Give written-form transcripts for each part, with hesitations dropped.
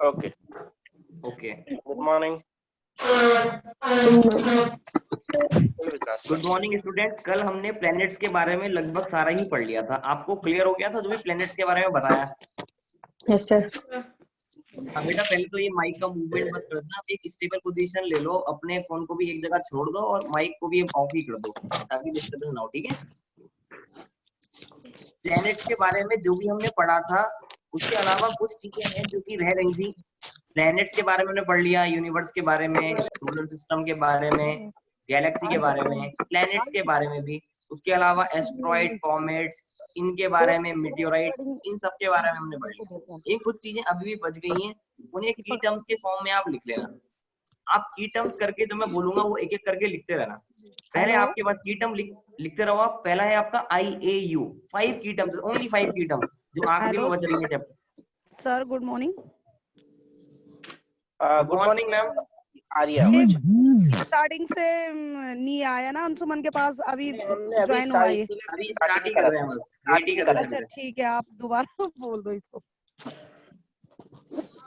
Okay okay, good morning. Good morning students. कल हमने planets के बारे में लगभग सारा ही पढ़ लिया था। आपको क्लियर हो गया था जो भी प्लैनेट्स के बारे में बताया? Yes sir. हाँ बेटा, पहले तो ये माइक का मूवमेंट मत कर देना। एक स्टेबल पोजीशन ले लो, अपने फोन को भी एक जगह छोड़ दो और माइक को भी ऑफ ही कर दो ताकि डिस्टर्बेंस ना हो, ठीक है? प्लैनेट्स के बारे में जो भी हमने पढ़ा था उसके अलावा कुछ चीजें हैं जो कि रह रही थी। प्लैनेट्स के बारे में हमने पढ़ लिया, यूनिवर्स के बारे में, सोलर सिस्टम के बारे में, गैलेक्सी के बारे में, प्लैनेट्स के बारे में भी। उसके अलावा एस्ट्रॉइड, कॉमेट्स, इनके बारे में, मीटियोराइट्स, इन सब के बारे में हमने पढ़ लिया। ये कुछ चीजें अभी भी बच गई हैं, उन्हें की टर्म्स के फॉर्म में आप लिख लेना। आप की टर्म्स करके जो मैं बोलूंगा वो एक एक करके लिखते रहना। पहले आपके पास की टर्म लिखते रहो आप। पहला है आपका IAU, 5 की टर्म्स, ओनली 5 की टर्म जो आखिरी में बच रही है chapter. Sir good morning. Good morning ma'am. Arya starting से नहीं आया ना अंशुमन के पास, अभी हमने अभी ज्वाइन हुआ है। अभी स्टार्ट ही कर रहे हैं, बस वेट ही कर रहे हैं। अच्छा ठीक है, आप दोबारा बोल दो इसको।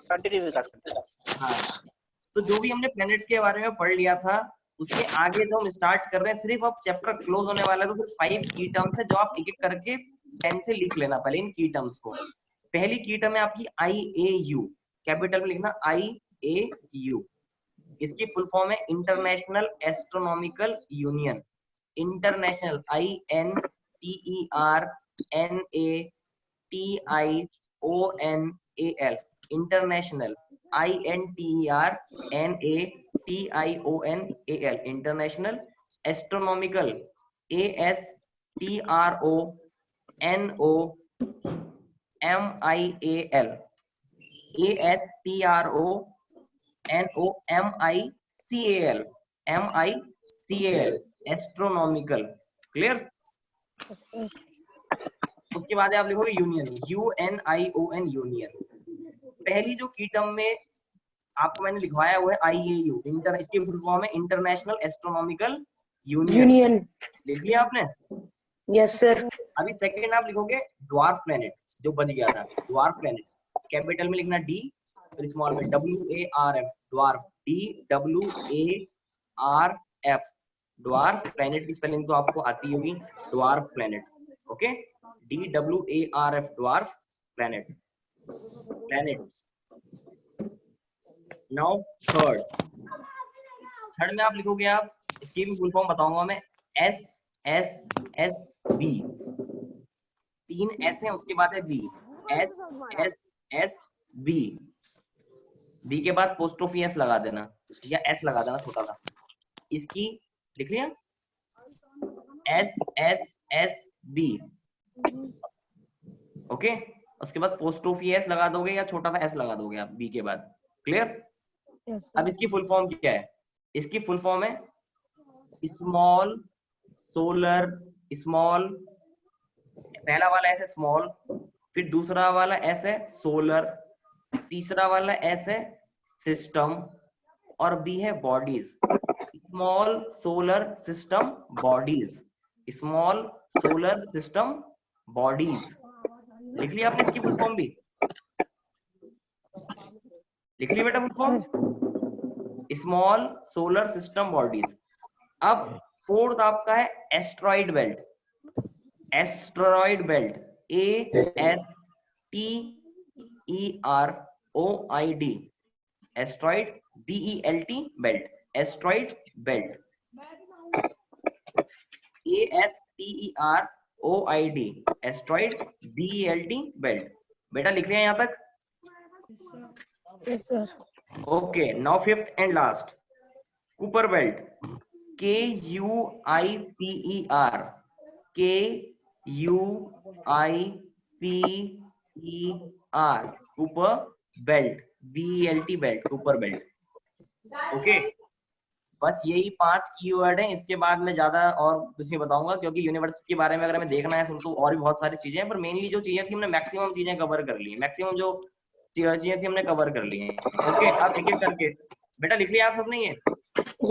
कंटिन्यू कर सकते हैं। हाँ, तो जो भी हमने प्लैनेट्स के बारे में पढ़ लिया था उसके आगे जो हम स्टार्ट कर रहे हैं, सिर्फ अब चैप्टर क्लोज होने वाला है तो सिर्फ 5 की टर्म्स है जो आप एक एक करके पेन से लिख लेना पहले इन की टर्म्स को। पहली की टर्म है आपकी IAU, कैपिटल में लिखना IAU। इसकी फुल फॉर्म है international astronomical union. International INTERNATIONAL, international INTERNATIONAL, international astronomical ASTRONOMIAL, ASTRONOMICAL, astronomical. Clear? उसके बाद आप लिखोगे यूनियन, UNION, यूनियन। पहली जो की टर्म में आपको मैंने लिखवाया हुआ है IAU, इसकी फुल फॉर्म है इंटरनेशनल एस्ट्रोनॉमिकल यूनियन। लिख लिया आपने? Yes sir. अभी सेकंड आप लिखोगे ड्वार्फ प्लैनेट, जो बच गया था। ड्वार्फ प्लैनेट कैपिटल में लिखना D, फिर स्मॉल में WARF, dwarf, DWARF, dwarf planet की स्पेलिंग तो आपको आती होगी, dwarf planet. Okay, DWARF, dwarf planet, planets. Now third में आप लिखोगे, आप इसकी भी फुल फॉर्म बताऊंगा मैं, SSSB। 3 S है, उसके बाद है B, SSSB। B के बाद पोस्टोफी S लगा देना या S लगा देना छोटा सा। इसकी लिख लिया SSSB। ओके, उसके बाद पोस्टोफी S लगा दोगे या छोटा सा S लगा दोगे आप B के बाद। क्लियर? अब इसकी फुल फॉर्म क्या है? इसकी फुल फॉर्म है स्मॉल सोलर, स्मॉल, पहला वाला S है स्मॉल, फिर दूसरा वाला S है सोलर, तीसरा वाला S है सिस्टम और B है bodies. Small solar system bodies, small solar system bodies. लिख लिया आपने इसकी फुल फॉर्म भी? लिख लिया बेटा full form? Small solar system bodies. अब फोर्थ आपका है asteroid belt, asteroid belt, ASTEROID, asteroid, BELT, belt, asteroid belt, ASTEROID, asteroid, BELT, belt. बेटा लिख लिया यहाँ तक? Yes sir. Okay, now fifth and last, Cooper belt, KUIPER, KUIPER, Cooper belt, BELT belt, Cooper belt. Okay, बस यही 5 keyword हैं। इसके बाद मैं ज्यादा और कुछ नहीं बताऊंगा क्योंकि यूनिवर्स के बारे में अगर हमें देखना है तो और भी बहुत सारी चीजें हैं, पर मेनली जो चीजें थी हमने मैक्सिमम चीजें कवर कर ली, मैक्सिमम जो चीजें थी हमने कवर कर ली हैं। ओके, अब एक एक करके बेटा लिख लिया आप सबने ये?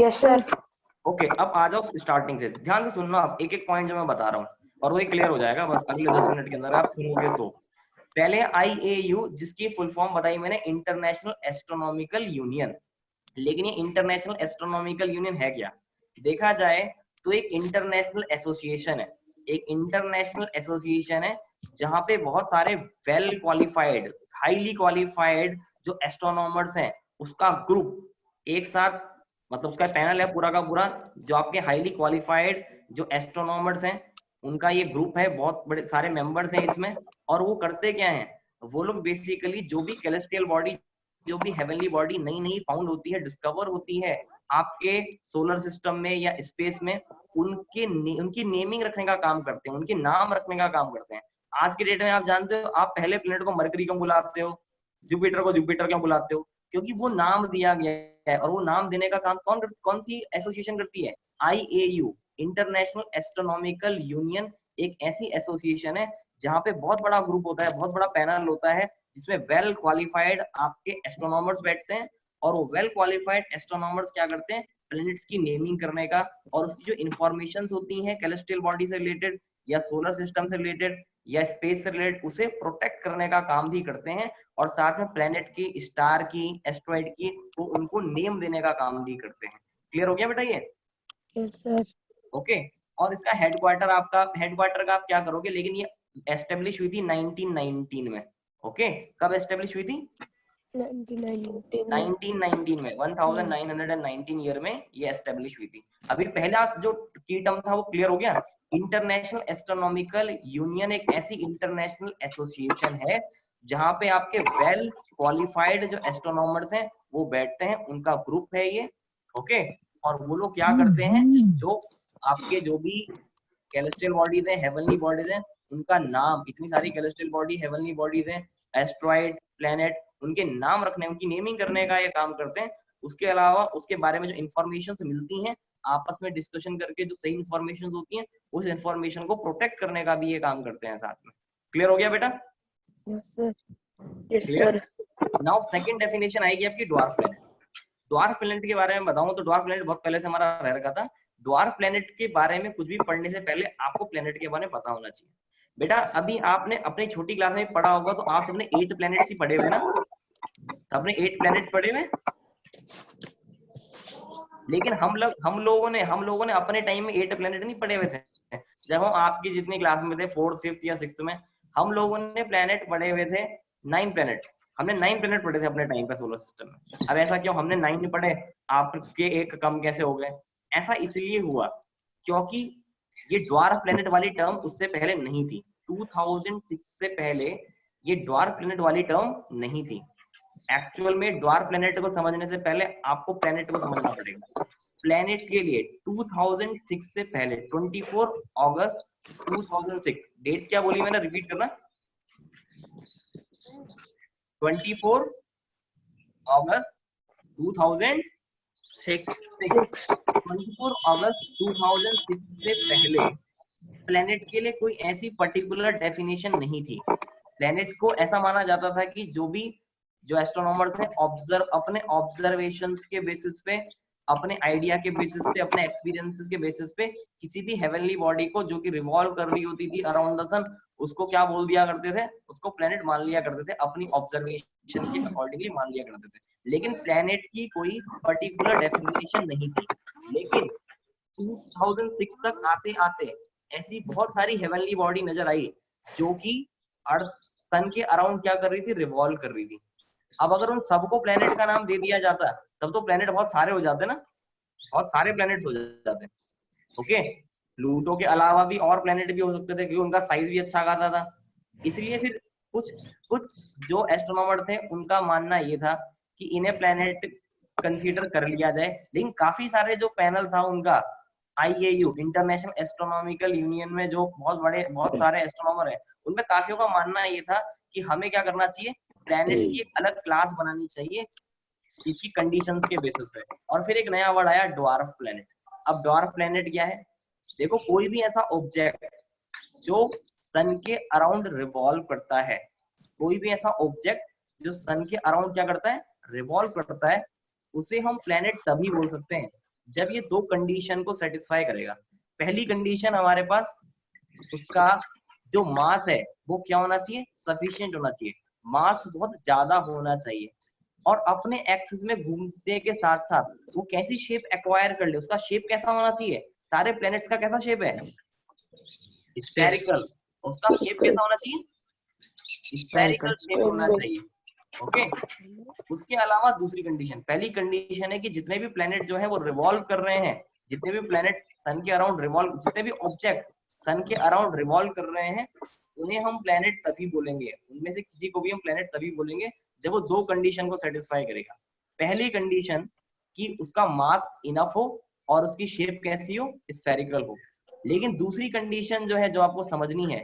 Yes sir. ओके, अब आ जाओ स्टार्टिंग से, ध्यान से सुनना आप एक एक पॉइंट जो मैं बता रहा हूँ और वही क्लियर हो जाएगा बस अगले 10 मिनट के अंदर आप सुनोगे तो। पहले IAU, जिसकी फुल फॉर्म बताई मैंने, इंटरनेशनल एस्ट्रोनॉमिकल यूनियन। लेकिन ये इंटरनेशनल एस्ट्रोनॉमिकल यूनियन है क्या? देखा जाए तो एक इंटरनेशनल एसोसिएशन है, एक इंटरनेशनल एसोसिएशन है जहां पे बहुत सारे वेल क्वालिफाइड, हाईली क्वालिफाइड जो एस्ट्रोनॉमर्स हैं उसका ग्रुप एक साथ, मतलब उसका पैनल है पूरा का पूरा, जो आपके हाईली क्वालिफाइड जो एस्ट्रोनॉमर्स हैं उनका ये ग्रुप है, बहुत बड़े सारे मेंबर्स हैं इसमें। और वो करते क्या हैं, वो लोग बेसिकली जो भी कैलेस्ट्रियल बॉडी, जो भी हेवनली बॉडी नई नई फाउंड होती है, डिस्कवर होती है आपके सोलर सिस्टम में या स्पेस में, उनकी नेमिंग रखने का काम करते हैं, उनके नाम रखने का काम करते हैं। आज के डेट में आप जानते हो, आप पहले प्लेनेट को मरकरी क्यों बुलाते हो, जुपिटर को जुपिटर क्यों बुलाते हो? क्योंकि वो नाम दिया गया है, और वो नाम देने का काम कौन सी एसोसिएशन करती है? IAU, इंटरनेशनल एस्ट्रोनॉमिकल यूनियन, एक ऐसी एसोसिएशन है जहाँ पे बहुत बड़ा ग्रुप होता है, बहुत बड़ा पैनल होता है, जिसमें वेल क्वालिफाइड आपके एस्ट्रोनॉमर्स बैठते हैं। और वो वेल क्वालिफाइड एस्ट्रोनॉमर्स क्या करते हैं, प्लैनेट्स की नेमिंग करने का और उसकी जो इंफॉर्मेशन होती है कैलेस्ट्रियल बॉडी से रिलेटेड या सोलर सिस्टम से रिलेटेड या स्पेस से रिलेटेड, उसे प्रोटेक्ट करने का काम भी करते हैं। और साथ में प्लैनेट की, स्टार की, एस्ट्रॉइड की, वो उनको नेम देने का काम भी करते हैं। क्लियर हो गया बेटा ये? Yes sir. ओके। और इसका हेडक्वार्टर का आप क्या करोगे, लेकिन ये एस्टेब्लिश हुई थी 1919 में। ओके, कब एस्टेब्लिश हुई थी? 1919 में, 1919 ईयर में ये एस्टेब्लिश हुई थी। अभी पहला जो की टर्म था वो क्लियर हो गया। इंटरनेशनल एस्ट्रोनॉमिकल यूनियन एक ऐसी इंटरनेशनल एसोसिएशन है जहां पे आपके वेल क्वालिफाइड जो एस्ट्रोनॉमर्स हैं वो बैठते हैं, उनका ग्रुप है ये। ओके, और वो लोग क्या करते हैं, जो आपके जो भी कैलेस्ट्रियल बॉडीज हैं, हेवनली बॉडीज हैं, उनका नाम, इतनी सारी कैलेस्ट्रियल बॉडी, हेवनली बॉडीज हैं, एस्ट्रॉइड, प्लैनेट, उनके नाम रखने, उनकी नेमिंग करने का ये काम करते हैं। उसके अलावा उसके बारे में जो इन्फॉर्मेशन मिलती हैं, आपस में डिस्कशन करके जो सही इन्फॉर्मेशन होती हैं, उस इन्फॉर्मेशन को प्रोटेक्ट करने का भी ये काम करते हैं साथ में। क्लियर हो गया बेटा? Yes sir. Yes clear? Sir. Now second definition आएगी आपकी ड्वार्फ प्लैनेट। ड्वार्फ प्लैनेट के बारे में बताऊं तो ड्वार्फ प्लैनेट बहुत पहले से हमारा रह रखा था। ड्वार्फ प्लैनेट के बारे में कुछ भी पढ़ने से पहले आपको प्लैनेट के बारे में पता होना चाहिए। बेटा अभी आपने अपनी छोटी क्लास में पढ़ा होगा, तो आप सबने 8 प्लैनेट्स ही पढ़े हुए ना? सबने 8 प्लैनेट पढ़े हुए। लेकिन हम लोगों ने अपने टाइम में 8 प्लैनेट नहीं पढ़े हुए थे। जब हम आपकी जितनी क्लास में थे, 4th 5th या 6th में, हम लोगों ने प्लैनेट पढ़े हुए थे 9 प्लैनेट। हमने 9 प्लैनेट पढ़े थे अपने टाइम पे सोलर सिस्टम में। अब ऐसा क्यों, हमने 9 नहीं पढ़े, आपके एक कम कैसे हो गए? ऐसा इसलिए हुआ क्योंकि ये ड्वार्फ प्लैनेट वाली टर्म उससे पहले नहीं थी। 2006 से पहले ये ड्वार्फ प्लैनेट वाली टर्म नहीं थी। एक्चुअल में ड्वार्फ प्लैनेट को समझने से पहले आपको प्लैनेट को समझना पड़ेगा। प्लैनेट के लिए 2006 से पहले 24 अगस्त 2006, डेट क्या बोली मैंने, रिपीट करना, 24 अगस्त 2006। 24 अगस्त 2006 से पहले प्लैनेट के लिए कोई ऐसी पर्टिकुलर डेफिनेशन नहीं थी। प्लैनेट को ऐसा माना जाता था कि जो एस्ट्रोनॉमर्स हैं अपने ऑब्जर्वेशंस के बेसिस पे, अपने आइडिया के बेसिस पे, अपने एक्सपीरियंसेस के बेसिस पे किसी भी हेवनली बॉडी को जो कि रिवॉल्व कर रही होती थी अराउंड द सन, उसको क्या बोल दिया करते थे, उसको प्लैनेट मान लिया करते थे, अपनी ऑब्जर्वेशन के अकॉर्डिंगली मान लिया करते थे। लेकिन प्लैनेट की कोई पर्टिकुलर डेफिनेशन नहीं थी। लेकिन 2006 तक आते आते ऐसी बहुत सारी हेवनली बॉडी नजर आई जो कि अर्थ, सन के अराउंड क्या कर रही थी, रिवॉल्व कर रही थी। अब अगर उन सबको प्लेनेट का नाम दे दिया जाता तब तो प्लेनेट बहुत सारे हो जाते ना, बहुत सारे प्लेनेट्स हो जाते। ओके, प्लूटो के अलावा भी और प्लेनेट भी हो सकते थे क्योंकि उनका साइज भी अच्छा खासा था। इसलिए फिर कुछ जो एस्ट्रोनॉमर थे उनका मानना ये था कि इन्हें प्लेनेट कंसीडर कर लिया जाए। लेकिन काफी सारे जो पैनल था उनका, IAU इंटरनेशनल एस्ट्रोनॉमिकल यूनियन में जो बहुत सारे एस्ट्रोनॉमर है, उनमें काफियों का मानना ये था कि हमें क्या करना चाहिए, प्लैनेट्स की एक अलग क्लास बनानी चाहिए इसकी कंडीशंस के बेसिस पे। और फिर एक नया वर्ड आया, ड्वार्फ प्लैनेट। अब ड्वार्फ प्लैनेट क्या है? देखो, कोई भी ऐसा ऑब्जेक्ट जो सन के अराउंड रिवॉल्व करता है, कोई भी ऐसा ऑब्जेक्ट जो सन के अराउंड क्या करता है, रिवॉल्व करता है, उसे हम प्लैनेट तभी बोल सकते हैं जब ये 2 कंडीशन को सेटिस्फाई करेगा। पहली कंडीशन हमारे पास उसका जो मास है वो क्या होना चाहिए, सफिशिएंट होना चाहिए, मास बहुत ज्यादा होना चाहिए, और अपने एक्सिस में घूमने के साथ साथ वो कैसी शेप एक्वायर कर ले, उसका शेप कैसा होना चाहिए, सारे प्लैनेट्स का कैसा शेप है, स्फेरिकल, उसका शेप कैसा होना चाहिए, स्फेरिकल शेप होना चाहिए। ओके, उसके अलावा दूसरी कंडीशन, पहली कंडीशन है कि जितने भी प्लैनेट जो है वो रिवॉल्व कर रहे हैं, जितने भी प्लैनेट सन के अराउंड रिवॉल्व, जितने भी ऑब्जेक्ट सन के अराउंड रिवॉल्व कर रहे हैं, उन्हें हम प्लैनेट तभी बोलेंगे, उनमें से किसी को भी हम प्लैनेट तभी बोलेंगे जब वो दो कंडीशन को सेटिस्फाई करेगा। पहली कंडीशन कि उसका मास इनफ हो और उसकी शेप कैसी हो, स्फेरिकल हो। लेकिन दूसरी कंडीशन जो है, जो आपको समझनी है,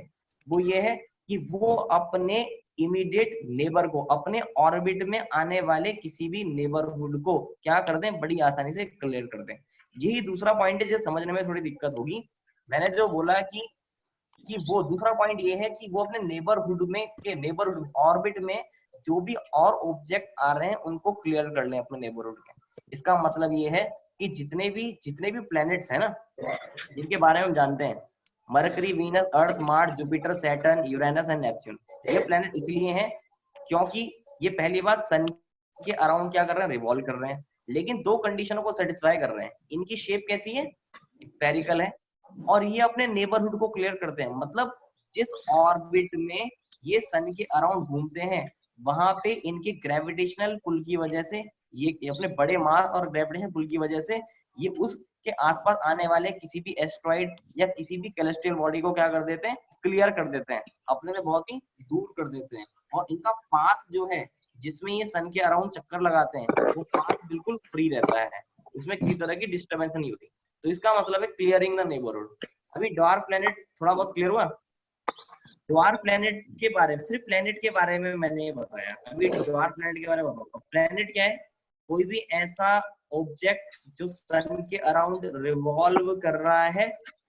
वो ये है कि वो अपने इमीडिएट नेबर को, अपने ऑर्बिट में आने वाले किसी भी नेबरहुड को क्या कर दें, बड़ी आसानी से क्लियर कर दें। यही दूसरा पॉइंट है जो समझने में थोड़ी दिक्कत होगी। मैंने जो बोला कि वो दूसरा पॉइंट ये है कि वो अपने नेबरहुड में के नेबरहुड ऑर्बिट में जो भी और ऑब्जेक्ट आ रहे हैं उनको क्लियर कर लें अपने नेबरहुड के। इसका मतलब ये है कि जितने भी प्लैनेट्स हैं ना, जिनके बारे में हम जानते हैं, mercury, Venus, earth, Mars, Jupiter, Saturn, Uranus and Neptune, ये प्लैनेट इसलिए हैं क्योंकि ये पहली बात सन के अराउंड क्या कर रहे हैं, रिवॉल्व कर रहे हैं, लेकिन दो कंडीशनों को सेटिस्फाई कर रहे हैं। इनकी शेप कैसी है, स्फेरिकल है, और ये अपने नेबरहुड को क्लियर करते हैं। मतलब जिस ऑर्बिट में ये सन के अराउंड घूमते हैं, वहां पे इनके ग्रेविटेशनल पुल की वजह से, ये अपने बड़े मास और ग्रेविटेशनल पुल की वजह से, ये उसके आसपास आने वाले किसी भी एस्ट्रॉइड या किसी भी कैलेस्ट्रियल बॉडी को क्या कर देते हैं, क्लियर कर देते हैं, अपने से बहुत ही दूर कर देते हैं। और इनका पाथ जो है, जिसमें ये सन के अराउंड चक्कर लगाते हैं, वो पाथ बिल्कुल फ्री रहता है, उसमें किसी तरह की डिस्टर्बेंस नहीं होती। तो इसका मतलब है क्लियरिंग द नेबरहुड। अभी ड्वार्फ प्लैनेट थोड़ा बहुत क्लियर हुआ। ड्वार्फ प्लैनेट के बारे में, सिर्फ प्लैनेट के बारे में मैंने बताया, अभी ड्वार्फ प्लैनेट के बारे में बताऊंगा। प्लैनेट क्या है, कोई भी ऐसा ऑब्जेक्ट जो सन के अराउंड रिवॉल्व कर रहा है,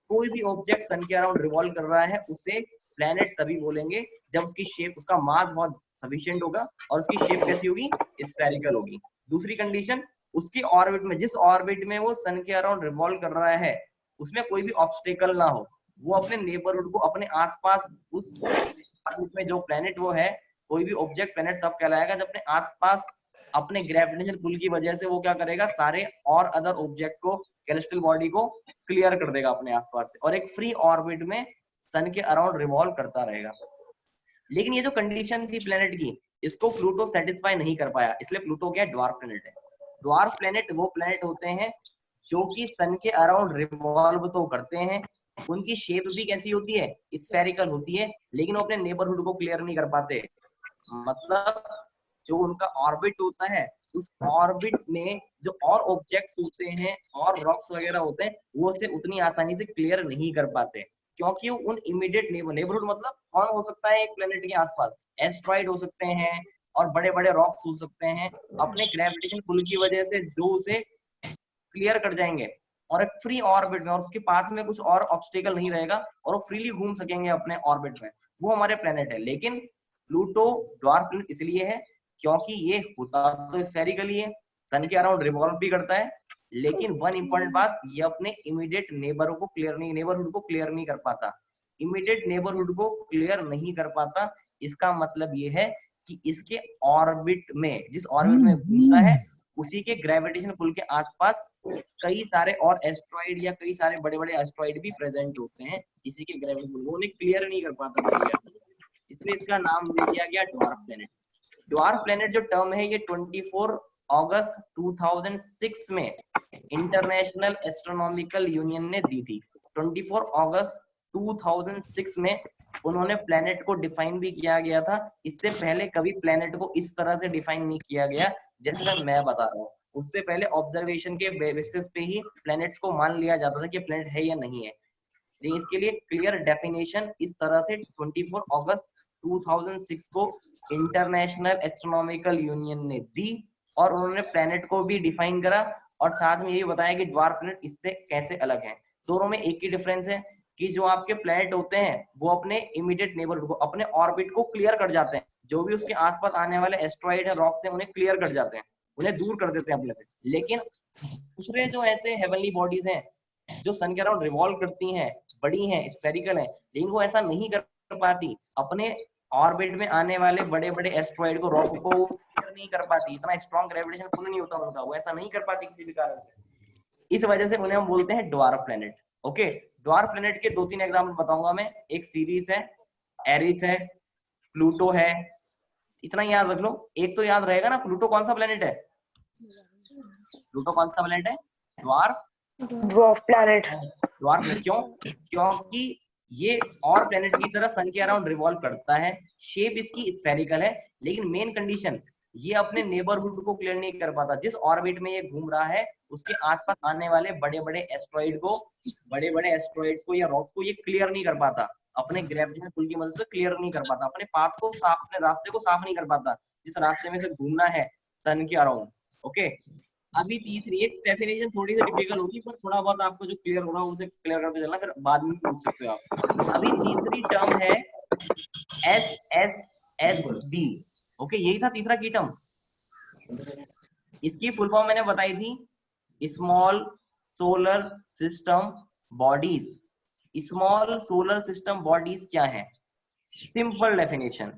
कोई भी ऑब्जेक्ट सन के अराउंड रिवॉल्व कर रहा है, उसे प्लैनेट तभी बोलेंगे जब उसकी शेप, उसका मास बहुत सफिशिएंट होगा और उसकी शेप कैसी होगी, स्फेरिकल होगी। दूसरी कंडीशन, उसकी ऑर्बिट में, जिस ऑर्बिट में वो सन के अराउंड रिवॉल्व कर रहा है, उसमें कोई भी ऑब्स्टेकल ना हो, वो अपने नेबरहुड को, अपने आसपास, उस ऑर्बिट में जो प्लैनेट वो है, कोई भी ऑब्जेक्ट प्लैनेट तब कहलाएगा जब अपने आसपास अपने ग्रेविटेशनल पुल की वजह से वो क्या करेगा, सारे और अदर ऑब्जेक्ट को, कैलेस्ट्रियल बॉडी को क्लियर कर देगा अपने आसपास से, और एक फ्री ऑर्बिट में सन के अराउंड रिवॉल्व करता रहेगा। लेकिन ये जो कंडीशन थी प्लेनेट की, इसको प्लूटो सेटिस्फाई नहीं कर पाया, इसलिए प्लूटो क्या, ड्वार्फ प्लेनेट है। ड्वार्फ प्लेनेट वो प्लेनेट होते हैं जो कि सन के अराउंड रिवॉल्व तो करते हैं, उनकी शेप भी कैसी होती है, स्फेरिकल होती है, लेकिन वो अपने नेबरहुड को क्लियर नहीं कर पाते। मतलब जो उनका ऑर्बिट होता है, उस ऑर्बिट में जो और ऑब्जेक्ट्स होते हैं और रॉक्स वगैरह होते हैं, वो उसे उतनी आसानी से क्लियर नहीं कर पाते, क्योंकि उन इमीडिएट नेबरहुड, मतलब कौन हो सकता है एक प्लेनेट के आसपास, एस्ट्रॉइड हो सकते हैं और बड़े बड़े रॉक्स हो सकते हैं, अपने ग्रेविटेशन पुल की वजह से जो उसे क्लियर कर जाएंगे, और एक फ्री ऑर्बिट में, और उसके पास में कुछ और ऑब्स्टेकल नहीं रहेगा और वो फ्रीली घूम सकेंगे अपने ऑर्बिट में, वो हमारे प्लेनेट है। लेकिन प्लूटो ड्वार्फ प्लेनेट इसलिए है क्योंकि ये होता तो स्फेरिकली है, सन के अराउंड रिवॉल्व भी करता है, लेकिन वन इंपॉर्टेंट बात, ये अपने इमीडिएट नेबरहुड को क्लियर नहीं कर पाता, इमीडिएट नेबरहुड को क्लियर नहीं कर पाता। इसका मतलब ये है कि इसके ऑर्बिट में, जिस ऑर्बिट में घूमता है, उसी के ग्रेविटेशन पुल के आसपास कई सारे और एस्ट्रॉइड या कई सारे बड़े बड़े एस्ट्रॉइड भी प्रेजेंट होते हैं, इसी के ग्रेविटेशन पुल को उन्हें क्लियर नहीं कर पाता, इसलिए इसका नाम दे दिया गया ड्वार्फ प्लेनेट। ड्वार्फ प्लेनेट जो टर्म है, ये 24 अगस्त 2006 में इंटरनेशनल एस्ट्रोनॉमिकल यूनियन ने दी थी। 24 अगस्त 2006 में उन्होंने प्लेनेट को डिफाइन भी किया गया था। इससे पहले कभी प्लेनेट को इस तरह से डिफाइन नहीं किया गया जैसे मैं बता रहा हूँ। उससे पहले ऑब्जर्वेशन के बेसिस पे ही प्लैनेट्स को मान लिया जाता था कि प्लैनेट है या नहीं है। इसके लिए क्लियर डेफिनेशन इस तरह से 24 अगस्त 2006 को इंटरनेशनल एस्ट्रोनॉमिकल यूनियन ने दी, और उन्होंने प्लैनेट को भी डिफाइन करा, और साथ में ये बताया कि ड्वार्फ प्लैनेट इससे कैसे अलग है। दोनों में एक ही डिफरेंस है कि जो आपके प्लैनेट होते हैं वो अपने इमीडिएट नेबरहुड को, अपने ऑर्बिट को क्लियर कर जाते हैं, जो भी उसके आसपास आने वाले एस्ट्रॉइड है, रॉक्स हैं, उन्हें क्लियर कर जाते हैं, उन्हें दूर कर देते हैं अपने से। लेकिन दूसरे जो ऐसे हेवनली बॉडीज हैं जो सन के अराउंड रिवॉल्व करती हैं, बड़ी हैं, स्फेरिकल हैं, लेकिन वो ऐसा नहीं कर कर पाती, अपने ऑर्बिट में आने वाले बड़े बड़े एस्ट्रॉइड को, रॉक को क्लियर नहीं कर पाती, इतना स्ट्रॉन्ग ग्रेविटेशन पुल नहीं होता उनका, वो ऐसा नहीं कर पाती किसी भी कारण से। इस वजह से उन्हें हम बोलते हैं dwarf planet. Okay, dwarf planet के 2-3 एग्जाम्पल बताऊंगा मैं। एक सीरीज है, एरिस है, प्लूटो है, इतना याद रख लो। एक तो याद रहेगा ना, प्लूटो कौन सा प्लेनेट है? प्लूटो कौन सा प्लेनेट है? Dwarf dwarf planet. ड्वार्फ क्यों? क्योंकि ये और प्लेनेट की तरह सन के अराउंड रिवॉल्व करता है, शेप इसकी स्फेरिकल है, लेकिन मेन कंडीशन ये अपने नेबरहुड को क्लियर नहीं कर पाता। जिस ऑर्बिट में ये घूम रहा है उसके आसपास आने वाले बड़े बड़े एस्ट्रॉइड को, बड़े बड़े एस्ट्रॉइड्स को या रॉक्स को ये क्लियर नहीं कर पाता, अपने ग्रेविटेशनल पुल की मदद से क्लियर नहीं कर पाता, अपने पाथ को साफ, अपने रास्ते को साफ नहीं कर पाता जिस रास्ते में से घूमना है सन के अराउंड। ओके, अभी तीसरी एक डेफिनेशन थोड़ी सी डिफिकल्ट होगी, पर थोड़ा बहुत आपको जो क्लियर होगा उसे क्लियर करते चलना, फिर बाद में पूछ सकते हो आप। अभी तीसरी टर्म है S S S B. Okay, यही था तीसरा की टर्म। इसकी फुल फॉर्म मैंने बताई थी, small solar system bodies. Small solar system bodies क्या है? सिंपल डेफिनेशन,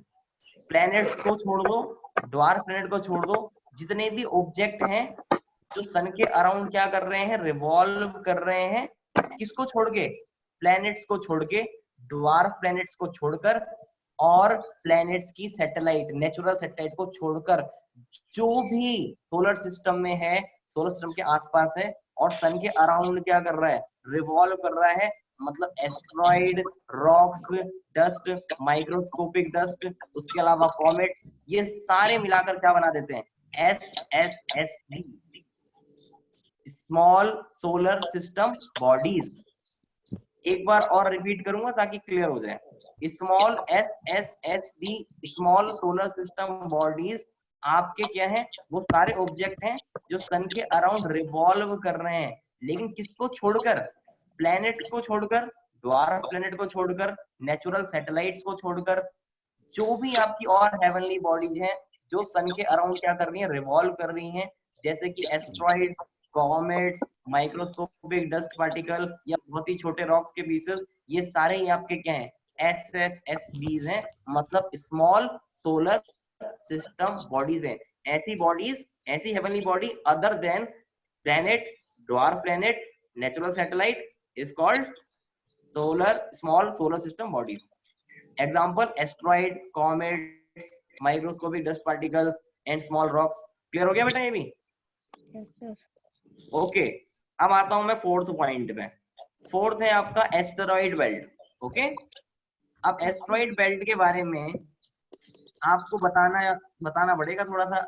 प्लैनेट्स को छोड़ दो, ड्वार्फ प्लैनेट को छोड़ दो, जितने भी ऑब्जेक्ट हैं जो सन के अराउंड क्या कर रहे हैं? रिवॉल्व कर रहे हैं। किसको छोड़ के? प्लैनेट्स को छोड़ के, ड्वार्फ प्लैनेट्स को छोड़कर और प्लैनेट्स की सैटेलाइट, नेचुरल सैटेलाइट को छोड़कर, जो भी सोलर सिस्टम में है, सोलर सिस्टम के आसपास है और सन के अराउंड क्या कर रहा है? रिवॉल्व कर रहा है। मतलब asteroid, rocks, dust, microscopic dust, उसके अलावा कॉमेट, ये सारे मिलाकर क्या बना देते हैं? SSSB, small solar system bodies. एक बार और रिपीट करूंगा ताकि क्लियर हो जाए। Small SSSB, small solar system bodies आपके क्या है? वो सारे ऑब्जेक्ट हैं जो सन के अराउंड रिवॉल्व कर रहे हैं, लेकिन किसको छोड़कर? प्लैनेट्स को छोड़कर, ड्वार्फ प्लैनेट को छोड़कर, नेचुरल सैटेलाइट्स को छोड़कर, जो भी आपकी और हेवनली बॉडीज हैं जो सन के अराउंड क्या कर रही हैं? रिवॉल्व कर रही हैं, जैसे कि asteroid, comets, microscopic dust particle या बहुत ही छोटे रॉक्स के पीसेस, ये सारे ही आपके क्या हैं? SSSBs हैं, मतलब स्मॉल सोलर सिस्टम बॉडीज हैं। ऐसी बॉडीज, ऐसी heavenly body other than planet, dwarf planet, natural satellite is called small solar system bodies. Example, asteroid, comets, microscopic dust particles and small rocks. Clear हो गया बेटा ये भी? Yes sir. ओके, अब आता हूं मैं फोर्थ पॉइंट पे। फोर्थ है आपका एस्टेरॉइड बेल्ट। ओके, अब एस्टेरॉइड बेल्ट के बारे में आपको बताना पड़ेगा थोड़ा सा,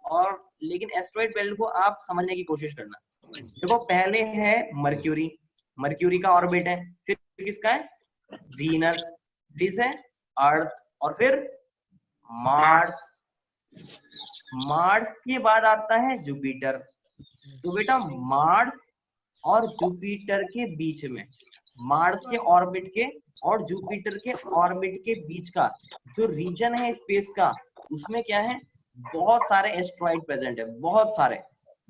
और लेकिन एस्टेरॉइड बेल्ट को आप समझने की कोशिश करना। देखो, पहले है मर्क्यूरी, मर्क्यूरी का ऑर्बिट है, फिर किसका है? वीनस, फिर है अर्थ, और फिर मार्स। मार्स के बाद आता है जुपिटर। तो बेटा मार्स और जुपिटर के बीच में, मार्स के ऑर्बिट के और जुपिटर के ऑर्बिट के बीच का जो रीजन है स्पेस का, उसमें क्या है? बहुत सारे एस्ट्रॉइड प्रेजेंट है, बहुत सारे।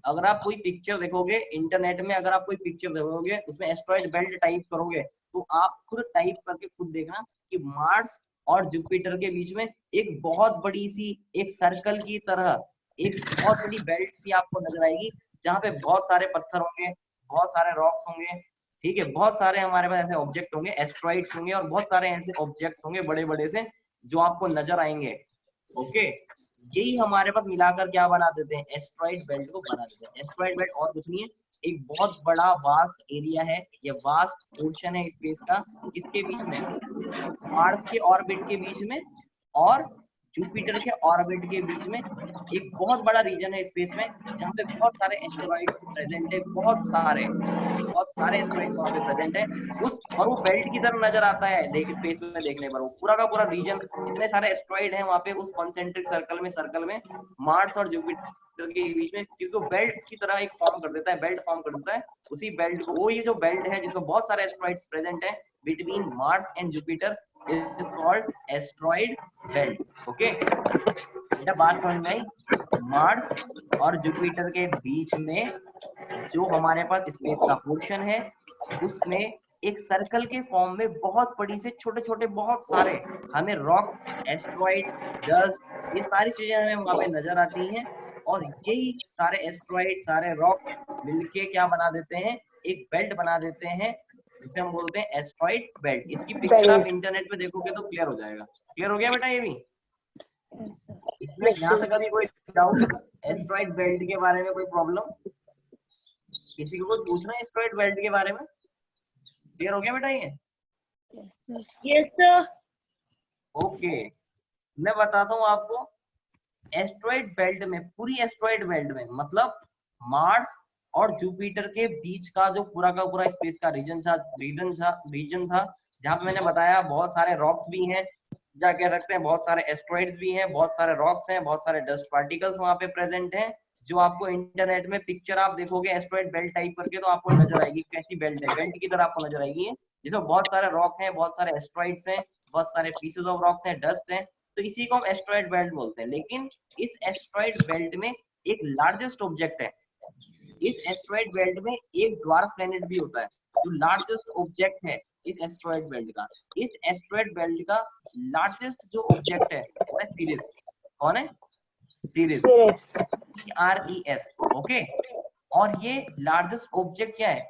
अगर आप कोई पिक्चर देखोगे इंटरनेट में, अगर आप कोई पिक्चर देखोगे उसमें एस्ट्रॉइड बेल्ट टाइप करोगे, तो आप खुद टाइप करके खुद देखना कि मार्स और जुपिटर के बीच में एक बहुत बड़ी सी, एक सर्कल की तरह एक बहुत बड़ी बेल्ट सी आपको नजर आएगी, जहाँ पे बहुत सारे पत्थर होंगे, बहुत सारे रॉक्स होंगे, ठीक है, बहुत सारे हमारे पास ऐसे ऑब्जेक्ट होंगे, एस्ट्रॉइड्स होंगे, और बहुत सारे ऐसे ऑब्जेक्ट होंगे बड़े बड़े से जो आपको नजर आएंगे। ओके, यही हमारे पास मिलाकर क्या बना देते हैं? एस्ट्रॉइड बेल्ट को बना देते हैं। एस्ट्रॉइड बेल्ट और कुछ नहीं है, एक बहुत बड़ा वास्ट एरिया है, ये वास्ट पोर्शन है स्पेस का, किसके बीच में? मार्स के ऑर्बिट के बीच में और जुपिटर के ऑर्बिट के बीच में एक बहुत बड़ा रीजन है स्पेस में, जहाँ पे बहुत सारे एस्टेरॉइड्स प्रेजेंट है, बहुत सारे एस्टेरॉइड्स वहाँ पे प्रेजेंट है। उस और वो बेल्ट की तरह नजर आता है स्पेस में देखने पर, वो पूरा का पूरा रीजन, इतने सारे एस्टेरॉइड हैं वहाँ पे उस कॉन्सेंट्रिक सर्कल में मार्स और जुपिटर के बीच में, क्योंकि वो बेल्ट की तरह एक फॉर्म कर देता है, बेल्ट फॉर्म कर देता है। उसी बेल्ट को, वो ये जो बेल्ट है जिसमें बहुत सारे एस्टेरॉइड्स प्रेजेंट है between Mars and Jupiter, is called asteroid belt. Okay, बेटा बात समझ में आई? मार्स और जुपिटर के बीच में जो हमारे पास स्पेस का पोर्शन है, उसमें एक सर्कल के फॉर्म में बहुत बड़ी से छोटे छोटे बहुत सारे हमें रॉक, एस्ट्रॉइड, डस्ट, ये सारी चीजें हमें वहां पे नजर आती हैं। और यही सारे एस्ट्रॉइड, सारे रॉक मिलके क्या बना देते हैं, एक बेल्ट बना देते हैं जिसे हम बोलते हैं एस्ट्रॉइड बेल्ट। इसकी पिक्चर आप इंटरनेट पे देखोगे तो क्लियर हो जाएगा। क्लियर हो गया बेटा ये भी? Yes, sir. इसमें यहाँ तक अभी कोई डाउट एस्ट्रॉइड बेल्ट के बारे में, कोई प्रॉब्लम किसी को कुछ पूछना है एस्ट्रॉइड बेल्ट के बारे में? क्लियर हो गया बेटा ये? Yes, sir. Yes, sir. Okay, मैं बताता हूँ आपको। एस्ट्रॉइड बेल्ट में, पूरी एस्ट्रॉइड बेल्ट में मतलब मार्स और जुपिटर के बीच का जो पूरा का पूरा स्पेस का रीजन था जहाँ पे मैंने बताया बहुत सारे रॉक्स भी हैं, क्या कह सकते हैं, बहुत सारे एस्ट्रॉइड्स भी हैं, बहुत सारे रॉक्स हैं, बहुत सारे डस्ट पार्टिकल्स वहां पे प्रेजेंट हैं। जो आपको इंटरनेट में पिक्चर आप देखोगे एस्ट्रॉइड बेल्ट टाइप करके तो आपको नजर आएगी कैसी बेल्ट है, बेल्ट की तरह आपको नजर आएगी जिसमें बहुत सारे रॉक हैं, बहुत सारे एस्ट्रॉइड्स हैं, बहुत सारे पीसेस ऑफ रॉक्स हैं, डस्ट हैं, तो इसी को हम एस्ट्रॉइड बेल्ट बोलते हैं। लेकिन इस एस्ट्रॉइड बेल्ट में एक लार्जेस्ट ऑब्जेक्ट है। इस एस्ट्रॉइड बेल्ट में एक ड्वार्फ प्लैनेट भी होता है जो लार्जेस्ट ऑब्जेक्ट है इस एस्ट्रॉइड बेल्ट का। इस एस्ट्रॉइड बेल्ट का लार्जेस्ट जो ऑब्जेक्ट है वो है सीरिस। कौन है? Series, CRES। ओके, और ये लार्जेस्ट ऑब्जेक्ट क्या है?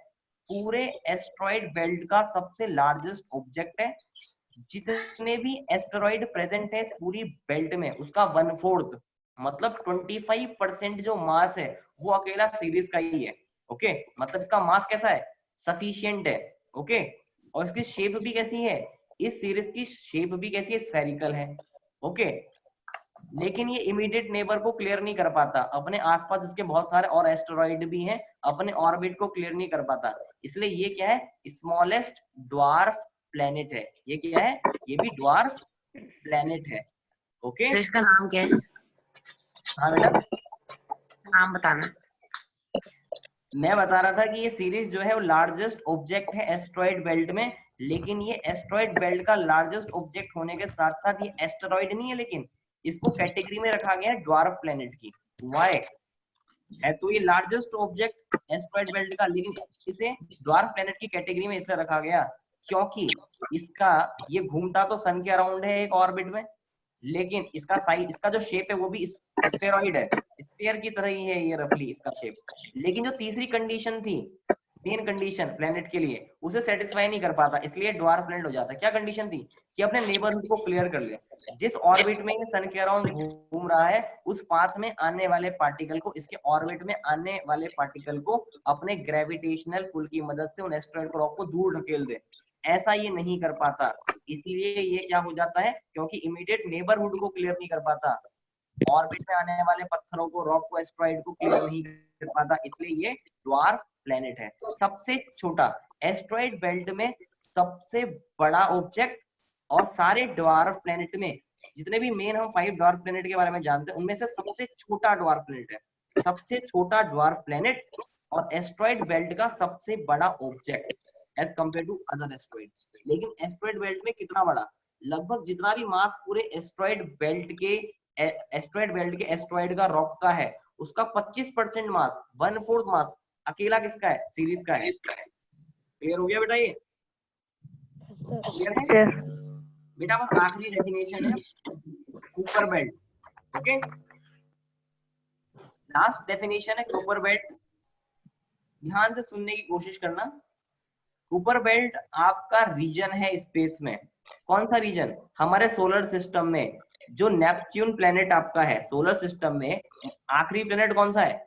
पूरे एस्ट्रॉइड बेल्ट का सबसे लार्जेस्ट ऑब्जेक्ट है। जितने भी एस्टेरॉइड प्रेजेंट है पूरी बेल्ट में उसका 1/4 मतलब 25% जो मास है वो अकेला सीरीज का ही है। ओके, मतलब इसका मास कैसा है? सफिशिएंट है। ओके, और इसकी शेप भी कैसी है? इस सीरीज की शेप भी कैसी है? स्फेरिकल है। ओके, लेकिन ये इमीडिएट नेबर को क्लियर नहीं कर पाता, अपने आसपास इसके बहुत सारे और एस्टेरॉइड भी हैं, अपने ऑर्बिट को क्लियर नहीं कर पाता। इसलिए ये क्या है? स्मॉलेस्ट ड्वार्फ प्लेनेट है। ये क्या है? ये भी ड्वार्फ प्लेनेट है। ओके, सर इसका नाम क्या है? हाँ बेटा, नाम बताना। मैं बता रहा था कि ये सीरीज जो है वो लार्जेस्ट ऑब्जेक्ट है एस्ट्रॉइड बेल्ट में। लेकिन ये एस्ट्रॉइड बेल्ट का लार्जेस्ट ऑब्जेक्ट होने के साथ साथ ये एस्टेरॉइड नहीं है, लेकिन इसको कैटेगरी में रखा गया है ड्वार्फ प्लेनेट की। वाई है तो ये लार्जेस्ट ऑब्जेक्ट एस्ट्रॉइड बेल्ट का, लेकिन इसे ड्वार्फ प्लेनेट की कैटेगरी में इसलिए रखा गया क्योंकि इसका ये घूमता तो सन के अराउंड है एक ऑर्बिट में, लेकिन इसका साइज, इसका जो शेप है वो भी स्फेरॉइड है, स्फीयर की तरह ही है ये रफली इसका शेप। लेकिन जो तीसरी कंडीशन थी, मेन कंडीशन प्लेनेट के लिए, उसे सेटिस्फाई नहीं कर पाता, इसलिए ड्वार्फ प्लेनेट हो जाता है। क्या कंडीशन थी? कि अपने नेबरहुड को क्लियर कर ले। जिस ऑर्बिट में ये सन के अराउंड घूम रहा है उस पाथ में आने वाले पार्टिकल को, इसके ऑर्बिट में आने वाले पार्टिकल को अपने ग्रेविटेशनल पुल की मदद से उन एस्टेरॉइड रॉक को दूर ढकेल दे। ऐसा ये नहीं कर पाता, इसीलिए ये क्या हो जाता है? क्योंकि इमीडिएट नेबरहुड को क्लियर नहीं कर पाता, ऑर्बिट में आने वाले पत्थरों को, रॉक को, एस्ट्रॉइड को क्लियर नहीं कर पाता, इसलिए ये ड्वार्फ प्लेनेट है। सबसे छोटा एस्ट्रॉइड बेल्ट में सबसे बड़ा ऑब्जेक्ट, और सारे ड्वार्फ प्लेनेट में जितने भी मेन हम 5 ड्वार्फ प्लेनेट के बारे में जानते हैं उनमें से सबसे छोटा ड्वार्फ प्लेनेट है। सबसे छोटा ड्वार्फ प्लेनेट और एस्ट्रॉइड बेल्ट का सबसे बड़ा object as compare to other asteroid. लेकिन एस्ट्रॉइड बेल्ट में कितना बड़ा? लगभग जितना भी मास पूरे एस्ट्रॉइड बेल्ट के एस्ट्रॉइड का रॉक का है उसका 25% मास, 1/4 मास अकेला किसका है? सीरीज का है। क्लियर हो गया बेटा ये? Yes, sir. बेटा बस आखिरी डेफिनेशन है Cooper belt. Okay, last definition है कूपर बेल्ट। ध्यान से सुनने की कोशिश करना। कूपर बेल्ट आपका रीजन है स्पेस में। कौन सा रीजन? हमारे सोलर सिस्टम में जो नेपच्यून प्लेनेट आपका है, सोलर सिस्टम में आखिरी प्लेनेट कौन सा है?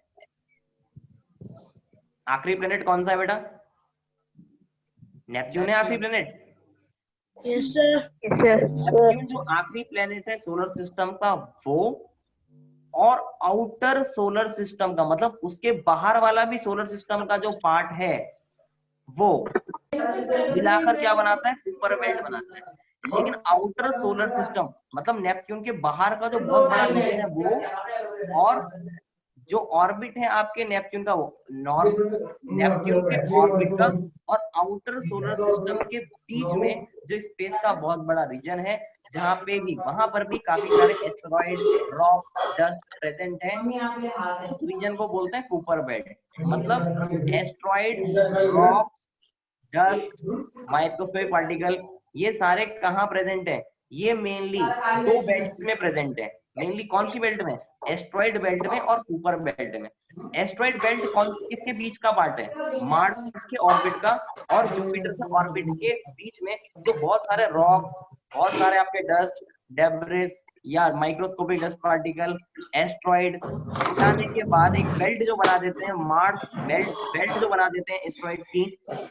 आखिरी प्लेनेट कौन सा है बेटा? नेपच्यून है आखिरी planet. Yes, sir. Yes, sir. Neptune जो आखिरी प्लेनेट है सोलर सिस्टम का वो, और आउटर सोलर सिस्टम का मतलब उसके बाहर वाला भी सोलर सिस्टम का जो पार्ट है वो मिलाकर क्या बनाता है? कूपर बेल्ट बनाता है। लेकिन आउटर सोलर सिस्टम मतलब नेपच्यून के बाहर का जो बहुत बड़ा रीजन है वो, और जो ऑर्बिट है आपके नेपच्यून का वो नेपच्यून के ऑर्बिट का और आउटर सोलर सिस्टम के बीच में जो स्पेस का बहुत बड़ा रीजन है जहाँ पे भी, वहां पर भी काफी सारे एस्टेरॉइड, रॉक, डस्ट प्रेजेंट है। उस रीजन को बोलते हैं कूपर बेल्ट। मतलब asteroid, rocks, dust, microscopic particle, ये सारे कहाँ प्रेजेंट है? ये मेनली दो बेल्ट्स में प्रेजेंट है। मेनली कौन सी बेल्ट में? एस्ट्रॉइड बेल्ट में और कुपर बेल्ट में। एस्ट्रॉइड बेल्ट कौन किसके बीच का पार्ट है? मार्स के ऑर्बिट का और जुपिटर के ऑर्बिट के बीच में, जो बहुत सारे रॉक्स, बहुत सारे आपके डस्ट, डेब्रिस या माइक्रोस्कोपिक डस्ट पार्टिकल, एस्ट्रॉइड उठाने के बाद एक बेल्ट जो बना देते हैं, मार्स बेल्ट जो बना देते हैं एस्ट्रॉइड्स की,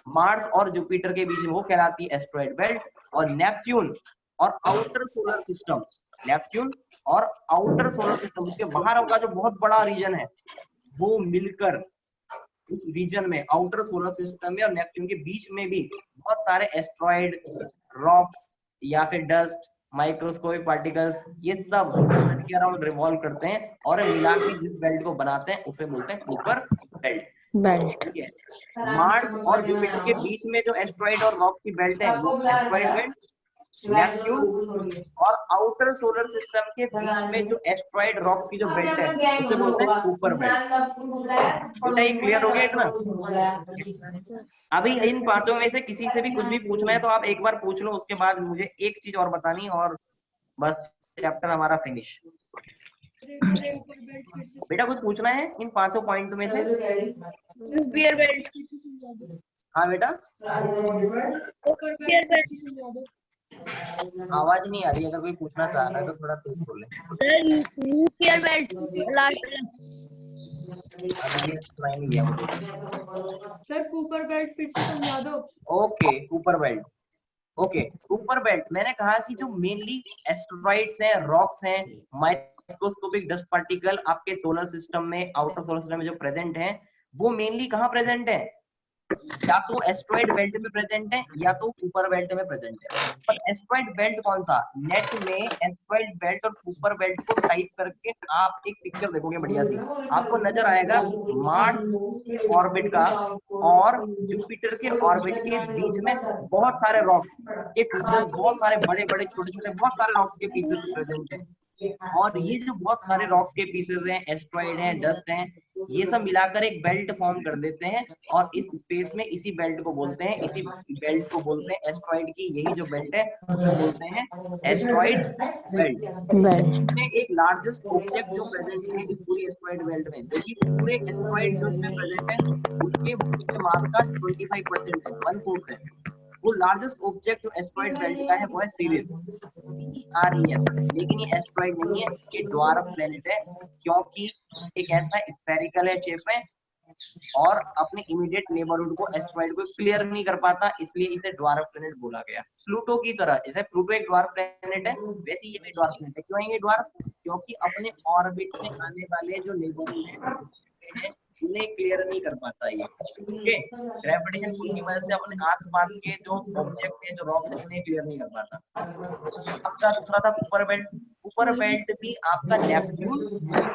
मार्स और जुपिटर के बीच में, वो कहलाती है एस्ट्रॉइड बेल्ट। और नेपच्यून और आउटर सोलर सिस्टम, नेपच्यून और आउटर सोलर सिस्टम, उसके बाहर का जो बहुत बड़ा रीजन है, वो मिलकर उस रीजन में, आउटर सोलर सिस्टम में और नेपच्यून के बीच में भी बहुत सारे एस्ट्रॉइड, रॉक्स या फिर डस्ट, माइक्रोस्कोपिक पार्टिकल्स, ये सब सन के अराउंड रिवॉल्व करते हैं और मिला के जिस बेल्ट को बनाते हैं उसे बोलते हैं कुपर बेल्ट। ठीक है। मार्स और जुपिटर के बीच में जो एस्ट्रॉइड और रॉक की बेल्ट है, वो एस्ट्रॉइड बेल्ट। नेपच्यून और आउटर सोलर सिस्टम के बीच में जो एस्ट्रॉइड रॉक की जो बेल्ट है, उसे बोलते हैं कुपर बेल्ट। बेटा ये क्लियर हो गया इतना? अभी इन पांचों में से किसी से भी कुछ भी पूछना है तो आप एक बार पूछ लो, उसके बाद मुझे एक चीज और बतानी, और बस चैप्टर हमारा फिनिश। बेटा कुछ पूछना है इन पांचों पॉइंट में से? हाँ बेटा, आवाज नहीं आ रही, अगर कोई पूछना चाह रहा है तो थोड़ा तेज बोले। सर कुपर बेल्ट फिर से समझा दो। Okay, Kuiper belt. Okay, Kuiper belt मैंने कहा कि जो मेनली एस्टेरॉइड्स हैं, रॉक्स हैं, माइक्रोस्कोपिक डस्ट पार्टिकल आपके सोलर सिस्टम में, आउटर सोलर सिस्टम में जो प्रेजेंट हैं, वो मेनली कहाँ प्रेजेंट है? या तो एस्ट्रॉइड बेल्ट में प्रेजेंट है या तो कुपर बेल्ट में प्रेजेंट है। पर एस्ट्रॉइड बेल्ट कौन सा? नेट में एस्ट्रॉइड बेल्ट और कुपर बेल्ट को टाइप करके आप एक पिक्चर देखोगे बढ़िया सी, आपको नजर आएगा मार्स के ऑर्बिट का और जुपिटर के ऑर्बिट के बीच में बहुत सारे रॉक्स के पीसेस, बहुत सारे बड़े बड़े छोटे छोटे बहुत सारे रॉक्स के पीसेस प्रेजेंट है। और ये जो बहुत सारे रॉक्स के पीसेस हैं, एस्ट्रॉइड हैं, डस्ट हैं, ये सब मिलाकर एक बेल्ट फॉर्म कर देते हैं और इस स्पेस में इसी बेल्ट को बोलते हैं, इसी बेल्ट को बोलते हैं एस्ट्रॉइड की, यही जो बेल्ट है उसे बोलते हैं एस्ट्रॉइड बेल्ट। में एक लार्जेस्ट ऑब्जेक्ट जो प्रेजेंट है इस पूरी एस्ट्रॉइड बेल्ट में, जो कि पूरे एस्ट्रॉइड जो इसमें प्रेजेंट है उसके मास का 25% है, 1/4 है। वो लार्जेस्ट ऑब्जेक्ट जो एस्ट्रॉइड बेल्ट का है वो है सीरियस, CRES। लेकिन ये एस्ट्रॉइड नहीं है, ये ड्वार्फ प्लेनेट है, क्योंकि एक ऐसा स्फेरिकल है शेप में और अपने इमीडिएट नेबरहुड को, एस्ट्रॉइड को क्लियर नहीं कर पाता, इसलिए इसे ड्वार्फ प्लेनेट बोला गया। प्लूटो की तरह, जैसे प्लूटो एक ड्वार्फ प्लेनेट है, वैसे ये भी ड्वार्फ प्लेनेट है। क्यों है ये ड्वार्फ? क्योंकि अपने ऑर्बिट में आने वाले जो नेबरहुड है उन्हें क्लियर नहीं कर पाता ये। ओके, ग्रेविटेशन पुल की वजह से अपने आसपास के जो ऑब्जेक्ट है, जो रॉक्स है, उन्हें क्लियर नहीं कर पाता। आपका दूसरा था कुपर बेल्ट। कुपर बेल्ट भी आपका नेपच्यून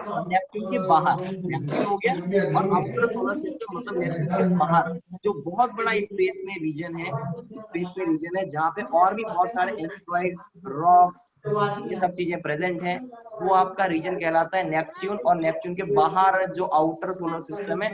और नेपच्यून के बाहर, नेपच्यून हो गया, और आउटर सोलर सिस्टम मतलब नेपच्यून के बाहर जो बहुत बड़ा स्पेस में रीजन है, जहाँ पे और भी बहुत सारे एस्ट्रॉइड, रॉक्स, ये सब चीजें प्रेजेंट हैं, वो आपका रीजन कहलाता है नेपच्यून। और नेपच्यून के बाहर जो आउटर सोलर सिस्टम है,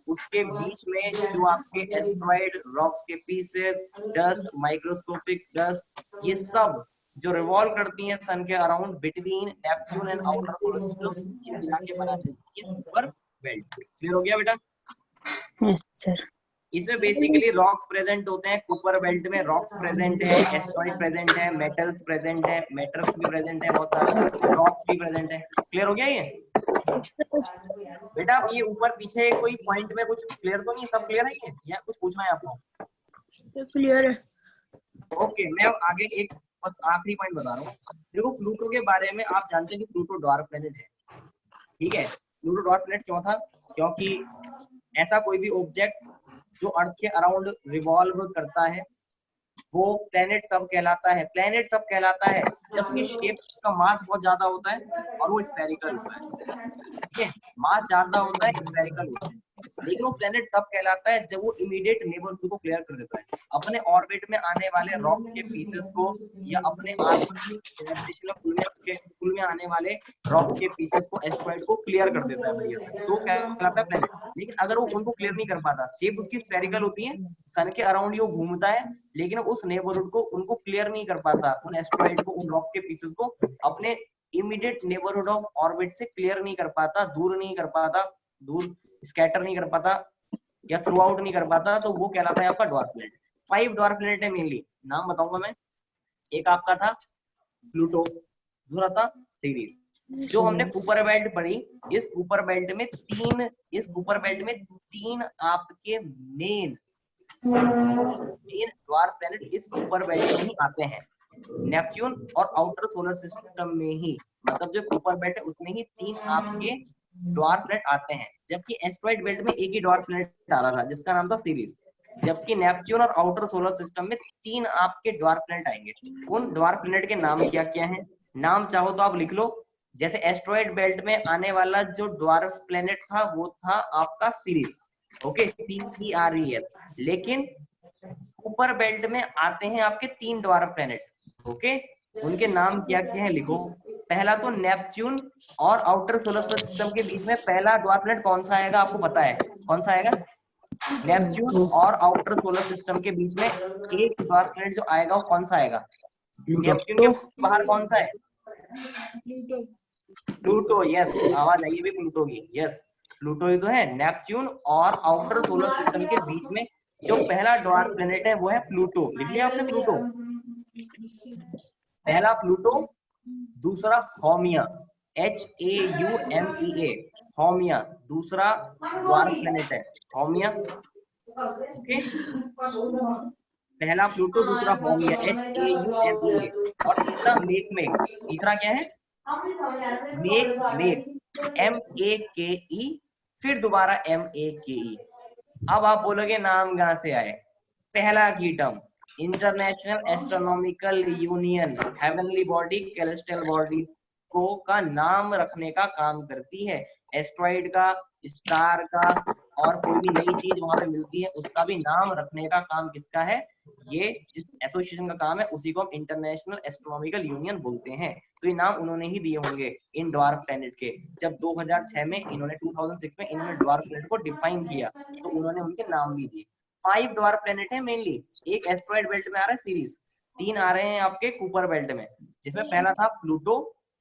उसके बीच में जो आपके एस्ट्रॉइड, रॉक्स के पीसेस, डस्ट, माइक्रोस्कोपिक डस्ट, ये सब जो रिवॉल्व करती हैं सन के around between Neptune and outer solar system, ये मिला के बना देती है कुपर बेल्ट। क्लियर हो गया बेटा? सर इसमें बेसिकली रॉक्स प्रेजेंट होते हैं। कुपर बेल्ट में रॉक्स प्रेजेंट है, एस्ट्रॉइड प्रेजेंट है, मेटल्स प्रेजेंट है, मेटल्स भी प्रेजेंट है, बहुत सारे रॉक्स भी प्रेजेंट है। क्लियर हो गया ये बेटा? ये ऊपर पीछे कोई पॉइंट में कुछ क्लियर तो नहीं? सब क्लियर है ये, या कुछ पूछना है आपको? क्लियर है। ओके, मैं आगे एक बस आखिरी पॉइंट बता रहा हूँ। देखो, प्लूटो के बारे में आप जानते हैं कि प्लूटो ड्वार्फ प्लेनेट है, ठीक है? प्लूटो ड्वार्फ प्लेनेट क्यों था? क्योंकि ऐसा कोई भी ऑब्जेक्ट जो अर्थ के अराउंड रिवॉल्व करता है वो प्लेनेट तब कहलाता है, जब उसकी शेप का मास बहुत ज्यादा होता है और वो स्फेरिकल होता है। ठीक है, मास ज्यादा होता है, स्फेरिकल होता है। लेकिन वो प्लेनेट तब कहलाता है जब वो इमीडिएट नेबरहुड को क्लियर कर देता है, अपने ऑर्बिट में आने वाले रॉक्स के पीसेस को या अपने आसपास की ग्रेविटेशनल पुल में आने वाले रॉक्स के पीसेस को, एस्टेरॉइड को क्लियर कर देता है बढ़िया, तो कहलाता है प्लेनेट। लेकिन अगर वो उनको क्लियर नहीं कर पाता, शेप उसकी स्फेरिकल होती है, सन के अराउंड ही वो घूमता है, लेकिन उस नेबरहुड को उनको क्लियर नहीं कर पाता, उन एस्टेरॉइड को, उन रॉक्स के पीसेस को अपने इमीडिएट नेबरहुड ऑफ ऑर्बिट से क्लियर नहीं कर पाता, दूर नहीं कर पाता, दूर स्कैटर नहीं कर पाता या थ्रू आउट नहीं कर पाता, तो वो कहलाता है आपका ड्वार्फ प्लैनेट। 5 ड्वार्फ प्लैनेट है मेनली, नाम बताऊंगा मैं। एक आपका था प्लूटो, दूसरा था सीरीज। जो हमने कुपर बेल्ट पढ़ी, इस कुपर बेल्ट में तीन आपके मेन ड्वार्फ प्लैनेट इस कुपर बेल्ट में ही आते हैं, नेपच्यून और आउटर सोलर सिस्टम में ही, मतलब जो कुपर बेल्ट है उसमें ही 3 आपके ड्वार्फ प्लैनेट आते हैं, जबकि एस्टेरॉइड बेल्ट में एक ही ड्वार्फ प्लैनेट आ रहा था जिसका नाम था सीरीज, जबकि नेपच्यून और आउटर सोलर सिस्टम में 3 आपके ड्वार्फ प्लैनेट आएंगे। उन ड्वार्फ प्लैनेट के नाम क्या क्या हैं, नाम चाहो तो आप लिख लो। जैसे एस्टेरॉइड बेल्ट में आने वाला जो ड्वार्फ प्लैनेट था वो था आपका सीरीज, ओके, CERES। लेकिन कुपर बेल्ट में आते हैं आपके 3 ड्वार्फ प्लैनेट, ओके, उनके नाम क्या क्या है लिखो। पहला तो नेपच्यून और आउटर सोलर सिस्टम के बीच में पहला ड्वार्फ प्लैनेट कौन सा आएगा, आपको पता है कौन सा आएगा? नेपच्यून और आउटर सोलर सिस्टम के बीच में एक ड्वार्फ प्लैनेट जो आएगा वो कौन सा आएगा? नेपच्यून के बाहर कौन सा है? प्लूटो, यस, आवाज आई भी प्लूटो की, यस, प्लूटो ही तो है। नेपच्यून और आउटर सोलर सिस्टम के बीच में जो पहला ड्वार्फ प्लैनेट है वो है प्लूटो। लिख लिया आपने प्लूटो? पहला प्लूटो, दूसरा होमिया, HAUMEA, होमिया दूसरा ड्वार्फ प्लैनेट है, होमिया, ओके। पहला प्लूटो, दूसरा होमिया, HAUMEA, और तीसरा मेक। तीसरा क्या है? मेक, MAKE, फिर दोबारा MAKE। अब आप बोलोगे नाम कहां से आए? पहला की term international astronomical union heavenly body celestial body को का नाम रखने का काम करती है। एस्ट्रॉइड का, स्टार का और कोई भी नई चीज वहां पे मिलती है उसका भी नाम रखने का काम किसका है? ये जिस एसोसिएशन का काम है उसी को हम इंटरनेशनल एस्ट्रोनॉमिकल यूनियन बोलते हैं। तो ये नाम उन्होंने ही दिए होंगे इन ड्वार्फ प्लैनेट के। जब 2006 में इन्होंने 2006 में इन्होंने ड्वार्फ प्लैनेट को डिफाइन किया तो उन्होंने उनके नाम भी दिए। 5 ड्वार्फ प्लैनेट है मेनली। एक एस्ट्रॉइड बेल्ट में आ रहा है सीरीज, 3 आ रहे हैं आपके कुपर बेल्ट में, जिसमें पहला था प्लूटो,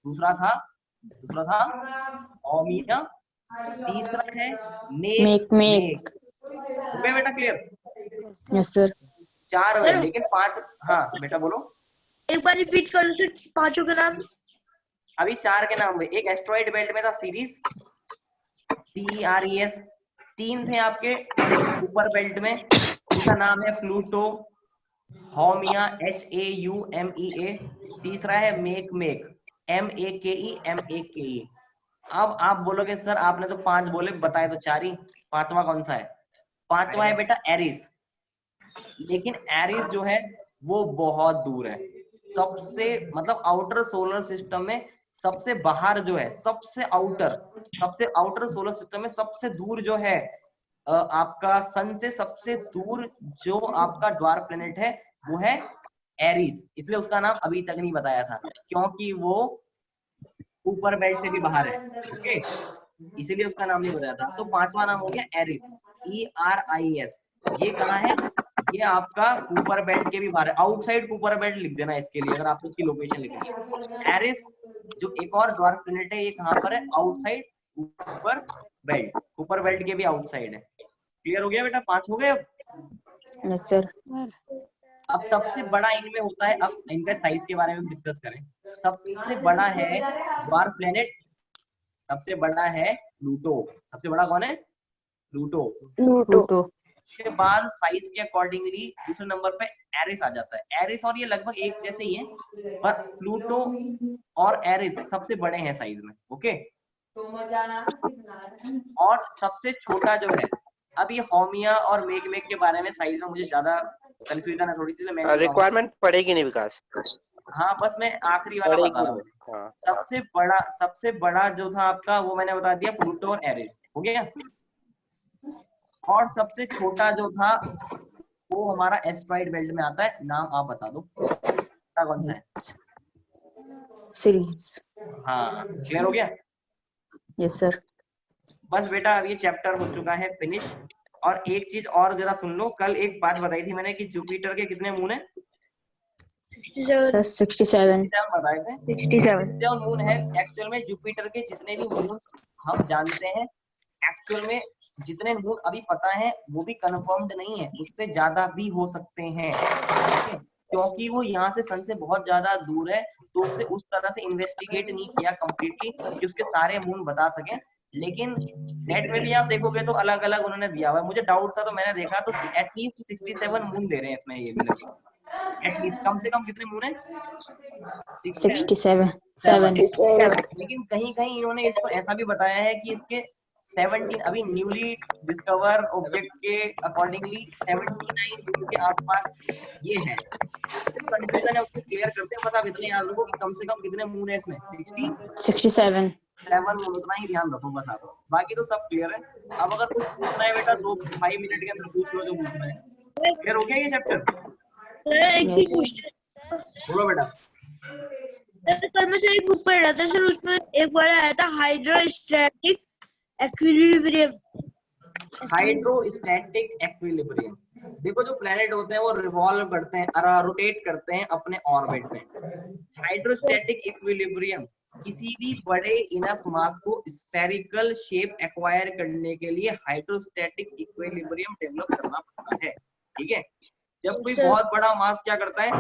दूसरा था ओमिया, तीसरा है मेक। हो गया बेटा क्लियर? Yes sir. 4 हुए लेकिन 5। हाँ बेटा बोलो। एक बार रिपीट कर लो सर पांचों के नाम। अभी 4 के नाम हुए। एक एस्ट्रॉइड बेल्ट में था सीरीज, CERES। 3 थे आपके ऊपर बेल्ट में, उनका नाम है प्लूटो, होमिया, HAUMEA। तीसरा है मेक, MAKE। अब आप बोलोगे सर आपने तो 5 बोले, बताए तो 4 ही, 5वां कौन सा है? 5वां है बेटा एरिस। लेकिन एरिस जो है वो बहुत दूर है, सबसे मतलब आउटर सोलर सिस्टम में सबसे बाहर जो है, सबसे आउटर सोलर सिस्टम में सबसे दूर जो है, आपका सन से सबसे दूर जो आपका ड्वार्फ प्लैनेट है वो है एरिस। इसलिए उसका नाम अभी तक नहीं बताया था क्योंकि वो ऊपर बेल्ट से भी बाहर है, ओके, इसीलिए उसका नाम नहीं बताया था। तो 5वां नाम हो गया एरिस, ERIS। ये कहाँ है? ये आपका ऊपर बेल्ट के भी बाहर है, आउटसाइड ऊपर बेल्ट लिख देना इसके लिए अगर आपको उसकी लोकेशन लिखनी है। एरिस जो एक और ड्वार्फ प्लैनेट है, ये कहाँ पर है? आउटसाइड ऊपर बेल्ट के भी आउटसाइड है। क्लियर हो गया बेटा? 5 हो गए। अब यस सर। अब सबसे बड़ा इनमें होता है, अब इनका साइज के बारे में डिस्कस करें। सबसे बड़ा है ड्वार्फ प्लैनेट, सबसे बड़ा है प्लूटो। सबसे बड़ा कौन है? प्लूटो। उसके बाद साइज के अकॉर्डिंगली दूसरे नंबर पे एरिस आ जाता है। एरिस और ये लगभग एक जैसे ही है, पर प्लूटो और एरिस सबसे बड़े हैं साइज में, ओके। और सबसे छोटा जो है, अब ये होमिया और मेक के बारे में साइज में मुझे ज्यादा कंफ्यूजन है थोड़ी सी, तो मैंने रिक्वायरमेंट पड़ेगी नहीं विकास। हाँ बस मैं आखिरी वाला बता रहा हूँ। हाँ। सबसे बड़ा जो था आपका वो मैंने बता दिया, प्लूटो और एरिस। हो गया? और सबसे छोटा जो था वो हमारा एस्ट्रॉइड बेल्ट में आता है। नाम आप बता दो, छोटा कौन सा है? सीरीज। हाँ, क्लियर हो गया? Yes sir. बस बेटा अब ये चैप्टर हो चुका है फिनिश। और एक चीज और जरा सुन लो, कल एक बात बताई थी मैंने कि जुपिटर के कितने मून है? 67 67 बताए थे। 67 मून है। एक्चुअल में जुपिटर के जितने भी मून हम जानते हैं, एक्चुअल में जितने मून अभी पता है वो भी कंफर्म्ड नहीं है, उससे ज्यादा भी हो सकते हैं, ठीक है? क्योंकि वो यहाँ से सन से बहुत ज्यादा दूर है, तो उससे उस तरह से इन्वेस्टिगेट नहीं किया कंप्लीटली कि उसके सारे मून बता सके। लेकिन नेट में भी आप देखोगे तो अलग अलग उन्होंने दिया हुआ है। मुझे डाउट था तो मैंने देखा तो एटलीस्ट 67 मून दे रहे हैं इसमें, ये भी लगे एटलीस्ट कम से कम कितने मून है? 67 लेकिन कहीं कहीं इन्होंने इसको ऐसा भी बताया है कि इसके 17 अभी न्यूली डिस्कवर ऑब्जेक्ट के अकॉर्डिंगली 79 मून के आसपास ये है। कंफ्यूजन है, उसको क्लियर करते हैं। बस आप इतने याद रखो कि कम से कम कितने मून है इसमें? 67 मून, उतना ही ध्यान रखो बस आप। बाकी तो सब क्लियर है। अब अगर कुछ पूछना है बेटा 5 मिनट के अंदर पूछ लो जो पूछना है। क्लियर हो गया ये चैप्टर? एक ही क्वेश्चन बोलो बेटा। कल मैं सर एक बुक पढ़ रहा था सर, उसमें एक बार आया था हाइड्रोस्टैटिक इक्विलिब्रियम। हाइड्रोस्टैटिक इक्विलिब्रियम, देखो जो प्लैनेट होते हैं वो रिवॉल्व करते हैं, रोटेट करते हैं अपने ऑर्बिट में। हाइड्रोस्टैटिक इक्विलिब्रियम किसी भी बड़े इनफ मास को स्फेरिकल शेप एक्वायर करने के लिए हाइड्रोस्टैटिक इक्विलिब्रियम डेवलप करना पड़ता है, ठीक है? जब कोई बहुत बड़ा मास क्या करता है,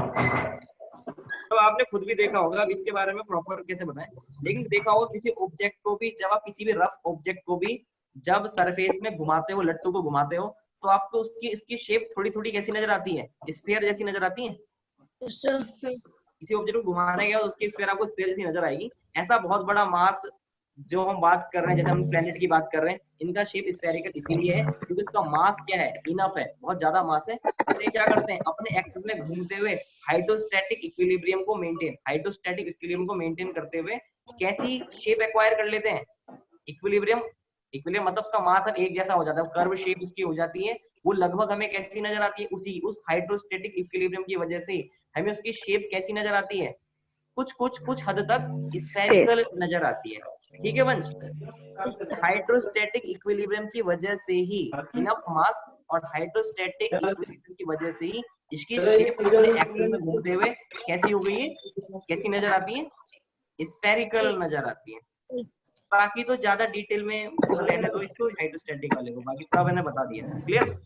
तो आपने खुद भी देखा होगा, अब इसके बारे में प्रॉपर कैसे बताएं, लेकिन देखा होगा किसी ऑब्जेक्ट को भी, जब आप किसी भी रफ ऑब्जेक्ट को भी जब सरफेस में घुमाते हो, लट्टू को घुमाते हो, तो आपको उसकी इसकी शेप थोड़ी थोड़ी कैसी नजर आती है? स्फीयर जैसी नजर आती है। किसी ऑब्जेक्ट को घुमाने गया उसकी स्फीयर आपको स्फीयर जैसी नजर आएगी। ऐसा बहुत बड़ा मास जो हम बात कर रहे हैं, जैसे हम प्लेनेट की बात कर रहे हैं, इनका शेप स्फेरिकल इसीलिए है क्योंकि इसका मास क्या है? इनफ है, बहुत ज्यादा मास है। इसलिए क्या करते हैं, अपने एक्सिस में घूमते हुए हाइड्रोस्टैटिक इक्विलिब्रियम को मेंटेन करते हुए कैसी शेप एक्वायर कर लेते हैं? इक्विलिब्रियम मतलब उसका मास अब एक जैसा हो जाता है, कर्व शेप उसकी हो जाती है। वो लगभग हमें कैसी नजर आती है? उस हाइड्रोस्टैटिक इक्विलिब्रियम की वजह से हमें उसकी शेप कैसी नजर आती है? कुछ हद तक स्फेरिकल नजर आती है, ठीक है वंश? हाइड्रोस्टैटिक इक्विलिब्रियम की वजह से ही इनफ मास और हाइड्रोस्टैटिक इक्विलिब्रियम की वजह से ही इसकी शेप अपने एक्सिस में घूमते हुए कैसी हो गई है? कैसी नजर आती है? स्फेरिकल नजर आती है। बाकी तो ज्यादा डिटेल में रहने दो इसको, हाइड्रोस्टैटिक वाले को, बाकी सब मैंने बता दिया। क्लियर?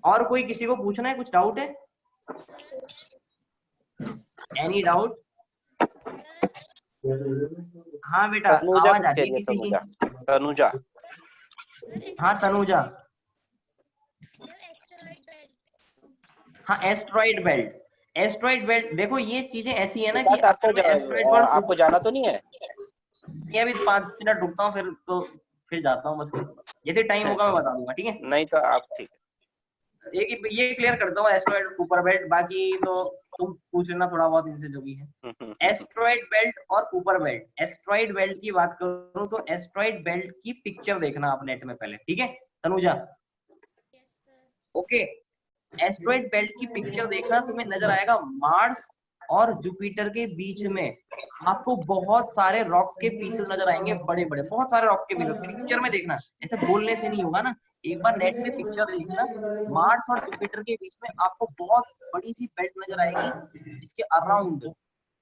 और कोई किसी को पूछना है? कुछ डाउट है? Any doubt? हाँ बेटा, आवाज आती है किसी की? तनुजा। हाँ तनुजा। हाँ एस्ट्रॉइड बेल्ट देखो ये चीजें ऐसी है ना कि आपको जाना तो नहीं है? मैं अभी 5 मिनट रुकता हूँ फिर जाता हूँ, बस जैसे टाइम होगा मैं बता दूंगा, ठीक है? नहीं तो आप ठीक है। ये क्लियर करता हूँ एस्ट्रॉइड कूपर बेल्ट, बाकी तो तुम पूछ लेना थोड़ा बहुत इनसे जो भी है। एस्ट्रॉइड बेल्ट और कूपर बेल्ट। एस्ट्रॉइड बेल्ट की बात करूँ तो एस्ट्रॉइड बेल्ट की पिक्चर देखना आप नेट में पहले, ठीक है तनुजा? ओके, एस्ट्रॉइड बेल्ट की पिक्चर देखना, तुम्हें नजर आएगा मार्स और जुपिटर के बीच में आपको बहुत सारे रॉक्स के पीसेस नजर आएंगे, बड़े बड़े बहुत सारे रॉक्स के पीसेस। पिक्चर में देखना, ऐसे बोलने से नहीं होगा ना, एक बार नेट में पिक्चर देखना। मार्स और जुपिटर के बीच में आपको बहुत बड़ी सी बेल्ट नजर आएगी, इसके अराउंड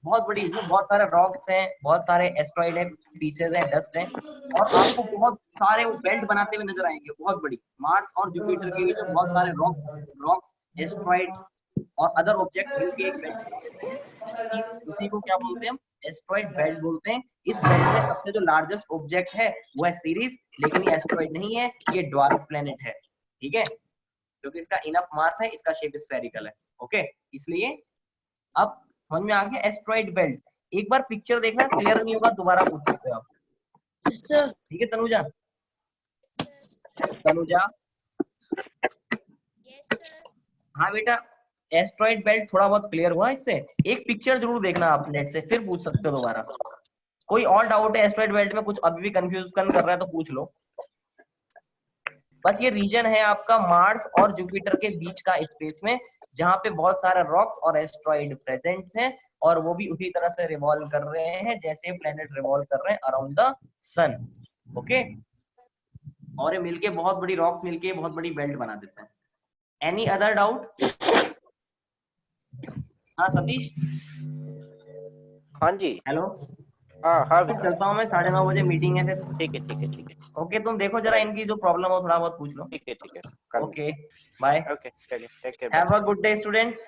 बहुत बड़ी, इसमें बहुत सारे रॉक्स हैं, बहुत सारे एस्ट्रॉइड है, पीसेस है, डस्ट है, और आपको बहुत सारे वो बेल्ट बनाते हुए नजर आएंगे, बहुत बड़ी। मार्स और जुपिटर के बीच में बहुत सारे रॉक्स एस्ट्रॉइड और अदर ऑब्जेक्ट मिलके एक बेल्ट, उसी को क्या बोलते हैं हम? एस्ट्रॉइड बेल्ट बोलते हैं। इस बेल्ट में सबसे जो लार्जेस्ट ऑब्जेक्ट है वो है सीरीज, लेकिन ये एस्ट्रॉइड नहीं है, ये ड्वार्फ प्लेनेट है, ठीक है? क्योंकि इसका इनफ मास है, इसका शेप स्फेरिकल है, ओके? इसलिए अब समझ में आ गया एस्ट्रॉइड बेल्ट। एक बार पिक्चर देखना, क्लियर नहीं होगा दोबारा पूछ सकते हो आप, ठीक है तनुजा? हाँ बेटा, एस्ट्रॉइड बेल्ट थोड़ा बहुत क्लियर हुआ इससे? एक पिक्चर जरूर देखना आप नेट से, फिर पूछ सकते हो दोबारा। कोई और डाउट है एस्ट्रॉइड बेल्ट में? कुछ अभी भी कंफ्यूजन कर रहा है तो पूछ लो। बस ये रीजन है आपका मार्स और जुपिटर के बीच का स्पेस में, जहां पे बहुत सारे रॉक्स और एस्ट्रॉइड प्रेजेंट हैं, और वो भी उसी तरह से रिवॉल्व कर रहे हैं जैसे प्लेनेट रिवॉल्व कर रहे हैं अराउंड द सन। ओके, और ये मिलके बहुत बड़ी रॉक्स मिलके बहुत बड़ी बेल्ट बना देते हैं। Any other doubt? हाँ सतीश, हाँ जी, हेलो। हाँ हाँ फिर चलता हूँ मैं, 9:30 बजे मीटिंग है फिर। ठीक है ठीक है ठीक है ओके, तुम देखो जरा इनकी जो प्रॉब्लम हो थोड़ा बहुत पूछ लो। ठीक है ठीक है, ओके, बाय। ओके चलिए, take care. Have a good day students.